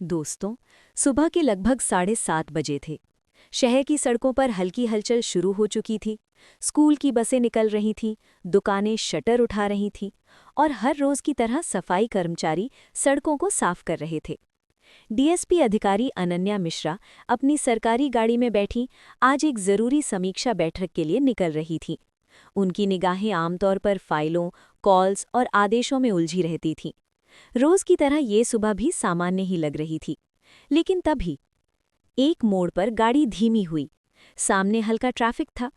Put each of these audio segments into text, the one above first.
दोस्तों, सुबह के लगभग 7:30 बजे थे। शहर की सड़कों पर हल्की हलचल शुरू हो चुकी थी। स्कूल की बसें निकल रही थीं, दुकानें शटर उठा रही थीं और हर रोज की तरह सफाई कर्मचारी सड़कों को साफ कर रहे थे। डीएसपी अधिकारी अनन्या मिश्रा अपनी सरकारी गाड़ी में बैठी आज एक जरूरी समीक्षा बैठक के लिए निकल रही थीं। उनकी निगाहें आमतौर पर फाइलों, कॉल्स और आदेशों में उलझी रहती थीं। रोज की तरह ये सुबह भी सामान्य ही लग रही थी, लेकिन तभी एक मोड़ पर गाड़ी धीमी हुई। सामने हल्का ट्रैफिक था।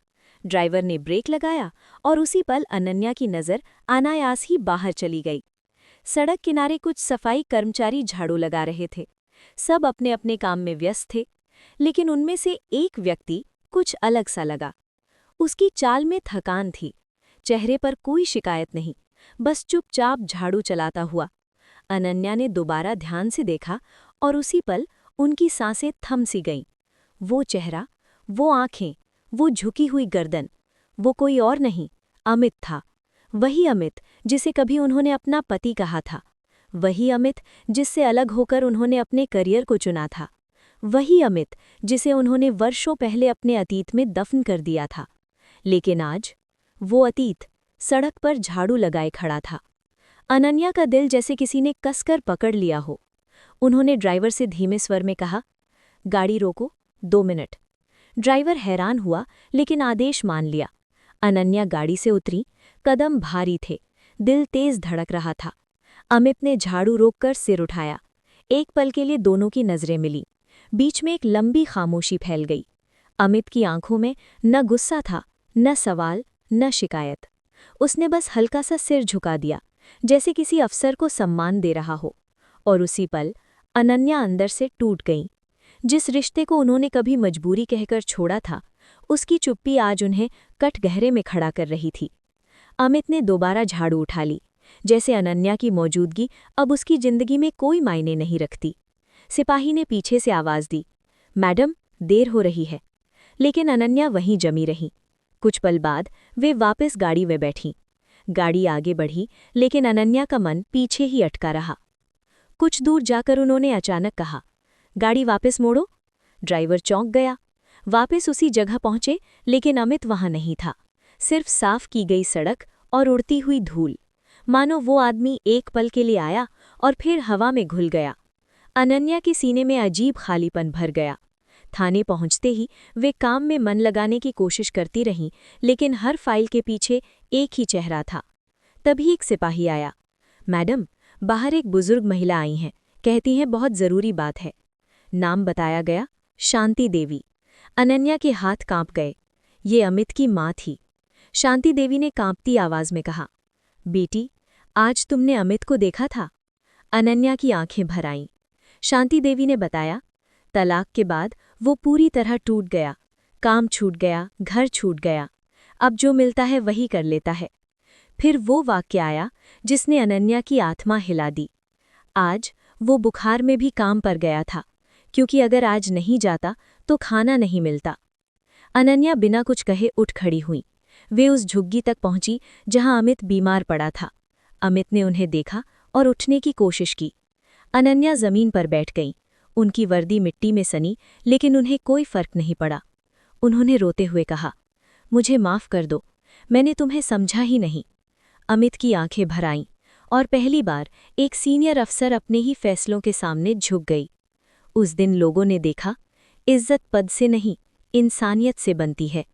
ड्राइवर ने ब्रेक लगाया और उसी पल अनन्या की नज़र अनायास ही बाहर चली गई। सड़क किनारे कुछ सफाई कर्मचारी झाड़ू लगा रहे थे। सब अपने अपने काम में व्यस्त थे, लेकिन उनमें से एक व्यक्ति कुछ अलग सा लगा। उसकी चाल में थकान थी, चेहरे पर कोई शिकायत नहीं, बस चुपचाप झाड़ू चलाता हुआ। अनन्या ने दोबारा ध्यान से देखा और उसी पल उनकी सांसें थम सी गईं। वो चेहरा, वो आंखें, वो झुकी हुई गर्दन, वो कोई और नहीं, अमित था। वही अमित जिसे कभी उन्होंने अपना पति कहा था। वही अमित जिससे अलग होकर उन्होंने अपने करियर को चुना था। वही अमित जिसे उन्होंने वर्षों पहले अपने अतीत में दफन कर दिया था। लेकिन आज वो अतीत सड़क पर झाड़ू लगाए खड़ा था। अनन्या का दिल जैसे किसी ने कसकर पकड़ लिया हो। उन्होंने ड्राइवर से धीमे स्वर में कहा, गाड़ी रोको, 2 मिनट। ड्राइवर हैरान हुआ, लेकिन आदेश मान लिया। अनन्या गाड़ी से उतरी। कदम भारी थे, दिल तेज धड़क रहा था। अमित ने झाड़ू रोककर सिर उठाया। एक पल के लिए दोनों की नजरें मिली। बीच में एक लंबी खामोशी फैल गई। अमित की आंखों में न गुस्सा था, न सवाल, न शिकायत। उसने बस हल्का सा सिर झुका दिया, जैसे किसी अफसर को सम्मान दे रहा हो। और उसी पल अनन्या अंदर से टूट गईं। जिस रिश्ते को उन्होंने कभी मजबूरी कहकर छोड़ा था, उसकी चुप्पी आज उन्हें कटघरे में खड़ा कर रही थी। अमित ने दोबारा झाड़ू उठा ली, जैसे अनन्या की मौजूदगी अब उसकी जिंदगी में कोई मायने नहीं रखती। सिपाही ने पीछे से आवाज दी, मैडम, देर हो रही है। लेकिन अनन्या वहीं जमी रही। कुछ पल बाद वे वापस गाड़ी में बैठीं। गाड़ी आगे बढ़ी, लेकिन अनन्या का मन पीछे ही अटका रहा। कुछ दूर जाकर उन्होंने अचानक कहा, गाड़ी वापस मोड़ो। ड्राइवर चौंक गया। वापस उसी जगह पहुंचे, लेकिन अमित वहां नहीं था। सिर्फ साफ की गई सड़क और उड़ती हुई धूल। मानो वो आदमी एक पल के लिए आया और फिर हवा में घुल गया। अनन्या के सीने में अजीब खालीपन भर गया। थाने पहुंचते ही वे काम में मन लगाने की कोशिश करती रहीं, लेकिन हर फाइल के पीछे एक ही चेहरा था। तभी एक सिपाही आया। मैडम, बाहर एक बुजुर्ग महिला आई हैं, कहती हैं बहुत जरूरी बात है। नाम बताया गया, शांति देवी। अनन्या के हाथ कांप गए। ये अमित की माँ थी। शांति देवी ने कांपती आवाज में कहा, बेटी, आज तुमने अमित को देखा था? अनन्या की आंखें भर आईं। शांति देवी ने बताया, तलाक के बाद वो पूरी तरह टूट गया। काम छूट गया, घर छूट गया। अब जो मिलता है वही कर लेता है। फिर वो वाक्य आया जिसने अनन्या की आत्मा हिला दी। आज वो बुखार में भी काम पर गया था, क्योंकि अगर आज नहीं जाता तो खाना नहीं मिलता। अनन्या बिना कुछ कहे उठ खड़ी हुई। वे उस झुग्गी तक पहुंची जहां अमित बीमार पड़ा था। अमित ने उन्हें देखा और उठने की कोशिश की। अनन्या जमीन पर बैठ गईं। उनकी वर्दी मिट्टी में सनी, लेकिन उन्हें कोई फर्क नहीं पड़ा। उन्होंने रोते हुए कहा, मुझे माफ कर दो, मैंने तुम्हें समझा ही नहीं। अमित की आंखें भर आईं और पहली बार एक सीनियर अफसर अपने ही फैसलों के सामने झुक गई। उस दिन लोगों ने देखा, इज्जत पद से नहीं, इंसानियत से बनती है।